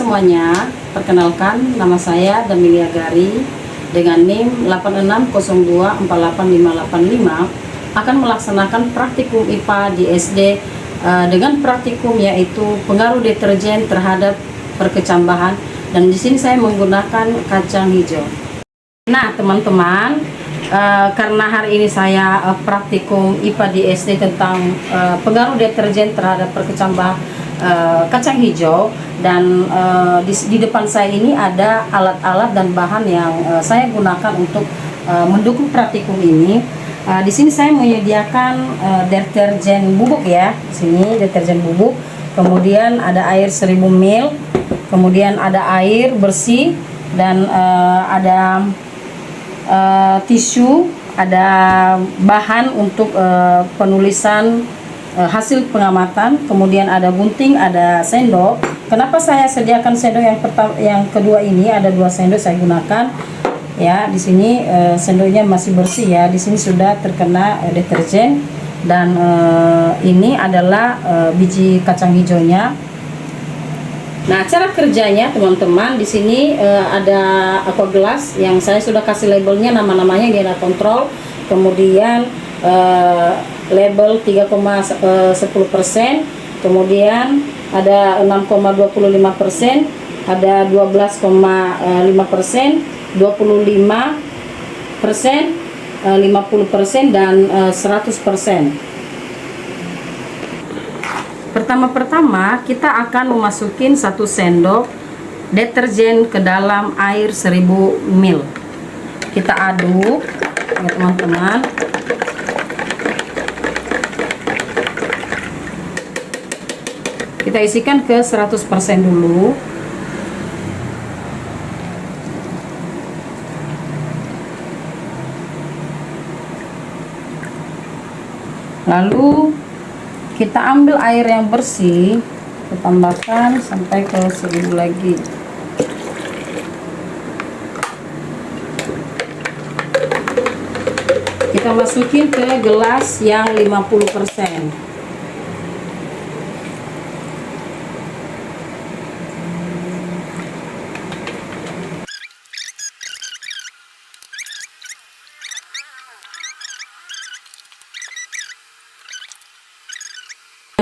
semuanya, perkenalkan nama saya Damilia Gari dengan NIM 86024855 akan melaksanakan praktikum IPA di SD dengan praktikum yaitu pengaruh deterjen terhadap perkecambahan, dan di sini saya menggunakan kacang hijau. Nah teman-teman, karena hari ini saya praktikum IPA di SD tentang pengaruh deterjen terhadap perkecambahan kacang hijau, dan di depan saya ini ada alat-alat dan bahan yang saya gunakan untuk mendukung praktikum ini. Di sini saya menyediakan deterjen bubuk ya. Di sini deterjen bubuk, kemudian ada air 1000 ml, kemudian ada air bersih, dan ada tisu, ada bahan untuk penulisan hasil pengamatan, kemudian ada gunting, ada sendok. Kenapa saya sediakan sendok yang kedua ini? Ada 2 sendok saya gunakan ya. Di sini sendoknya masih bersih ya. Di sini sudah terkena deterjen, dan ini adalah biji kacang hijaunya. Nah, cara kerjanya teman-teman, di sini ada aqua gelas yang saya sudah kasih labelnya, nama-namanya dia ada kontrol, kemudian label 3,10%, kemudian ada 6,25%, ada 12,5%, 25%, 50%, dan 100%. Pertama-pertama kita akan memasukin 1 sendok deterjen ke dalam air 1000 ml. Kita aduk ya teman-teman. Kita isikan ke 100% dulu. Lalu kita ambil air yang bersih, kita tambahkan sampai ke 1000 lagi. Kita masukin ke gelas yang 50%.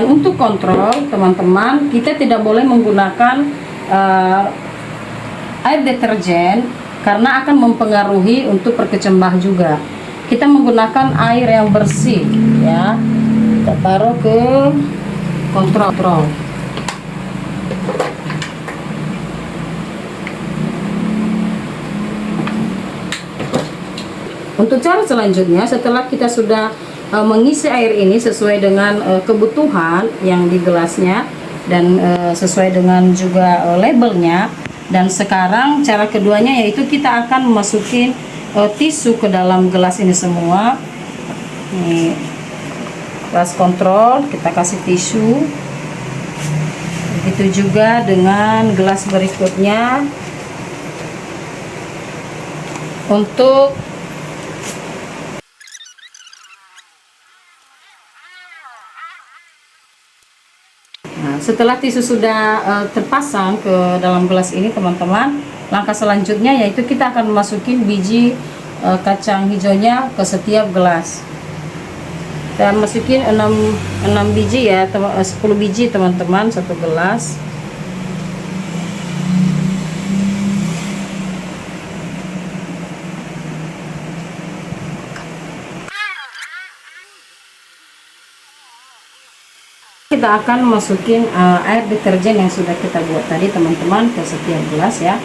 Untuk kontrol teman-teman, kita tidak boleh menggunakan air deterjen karena akan mempengaruhi untuk perkecambah juga. Kita menggunakan air yang bersih ya. Kita taruh ke kontrol. Untuk cara selanjutnya, setelah kita sudah mengisi air ini sesuai dengan kebutuhan yang di gelasnya, dan sesuai dengan juga labelnya. Dan sekarang cara keduanya yaitu kita akan memasukin tisu ke dalam gelas ini semua. Nih, gelas kontrol kita kasih tisu. Begitu juga dengan gelas berikutnya. Untuk setelah tisu sudah terpasang ke dalam gelas ini teman-teman, langkah selanjutnya yaitu kita akan memasukin biji kacang hijaunya ke setiap gelas. Kita masukin 6 biji ya, 10 biji teman-teman, 1 gelas. Kita akan masukin air deterjen yang sudah kita buat tadi teman-teman ke setiap gelas ya.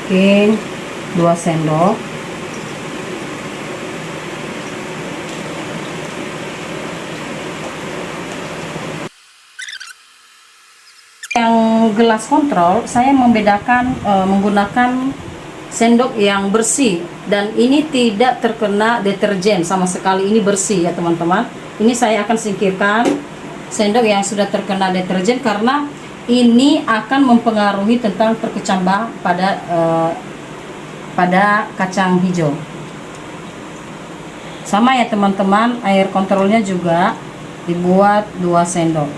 Oke, 2 sendok. Yang gelas kontrol saya membedakan menggunakan sendok yang bersih, dan ini tidak terkena deterjen sama sekali, ini bersih ya teman-teman. Ini saya akan singkirkan sendok yang sudah terkena deterjen karena ini akan mempengaruhi tentang perkecambah pada kacang hijau. Sama ya teman-teman, air kontrolnya juga dibuat 2 sendok.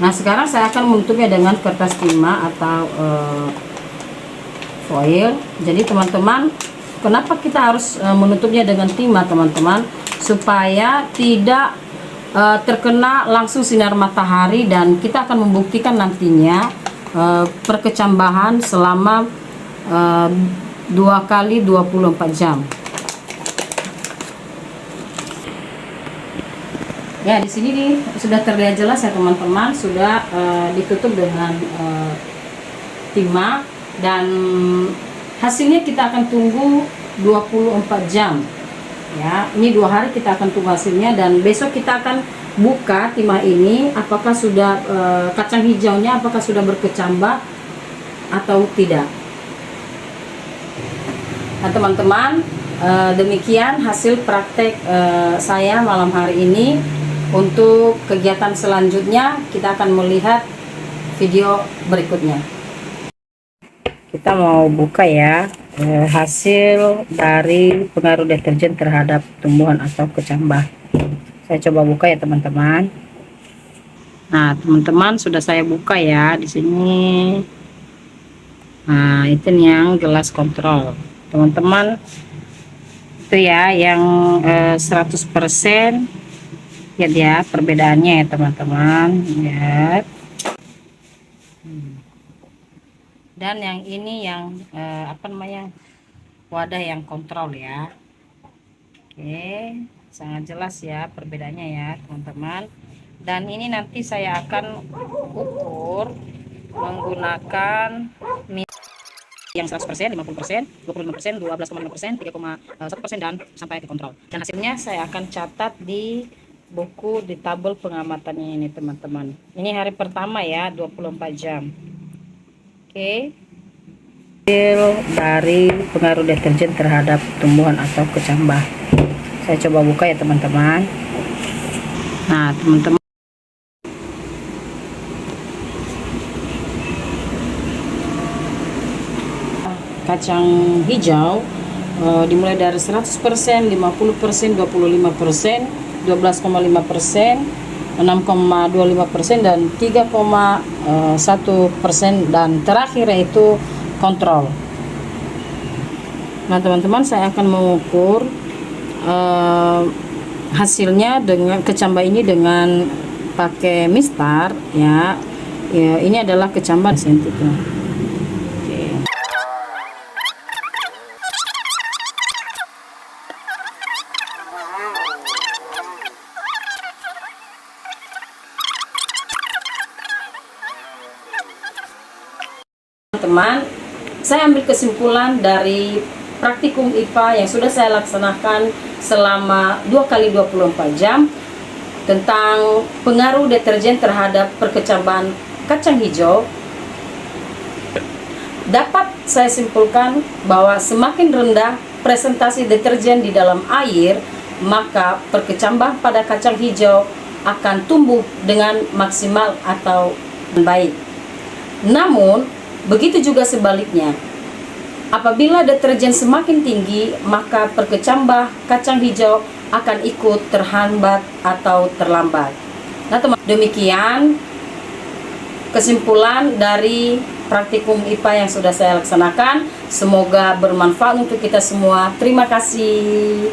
Nah, sekarang saya akan menutupnya dengan kertas timah atau foil. Jadi teman-teman, kenapa kita harus menutupnya dengan timah teman-teman? Supaya tidak terkena langsung sinar matahari, dan kita akan membuktikan nantinya perkecambahan selama 2 kali 24 jam. Ya, di sini sudah terlihat jelas ya teman-teman, sudah ditutup dengan timah, dan hasilnya kita akan tunggu 24 jam. Ya, ini 2 hari kita akan tunggu hasilnya, dan besok kita akan buka timah ini apakah sudah kacang hijaunya apakah sudah berkecambah atau tidak. Nah teman-teman, demikian hasil praktek saya malam hari ini. Untuk kegiatan selanjutnya kita akan melihat video berikutnya. Kita mau buka ya hasil dari pengaruh deterjen terhadap tumbuhan atau kecambah. Saya coba buka ya teman-teman. Nah teman-teman, sudah saya buka ya di sini. Nah itu yang gelas kontrol teman-teman, itu ya yang 100%. Lihat ya perbedaannya ya teman-teman, lihat. Dan yang ini yang apa namanya, wadah yang kontrol ya. Oke, sangat jelas ya perbedaannya ya teman-teman. Dan ini nanti saya akan ukur menggunakan yang 100%, 50%, 25%, 12,5%, 3,1% dan sampai ke kontrol. Dan hasilnya saya akan catat di buku di tabel pengamatannya ini teman-teman. Ini hari pertama ya, 24 jam. Oke. Hasil dari pengaruh deterjen terhadap tumbuhan atau kecambah. Saya coba buka ya teman-teman. Nah teman-teman, kacang hijau dimulai dari 100%, 50%, 25%, 12,5%, 6,25% dan 3,1%, dan terakhir yaitu kontrol. Nah teman-teman, saya akan mengukur hasilnya dengan kecambah ini dengan pakai mistar ya. Ini adalah kecambah sentimeter. Teman, saya ambil kesimpulan dari praktikum IPA yang sudah saya laksanakan selama 2 kali 24 jam tentang pengaruh deterjen terhadap perkecambahan kacang hijau. Dapat saya simpulkan bahwa semakin rendah presentasi deterjen di dalam air, maka perkecambahan pada kacang hijau akan tumbuh dengan maksimal atau baik. Namun begitu juga sebaliknya, apabila deterjen semakin tinggi, maka perkecambah kacang hijau akan ikut terhambat atau terlambat. Nah teman, demikian kesimpulan dari praktikum IPA yang sudah saya laksanakan. Semoga bermanfaat untuk kita semua. Terima kasih.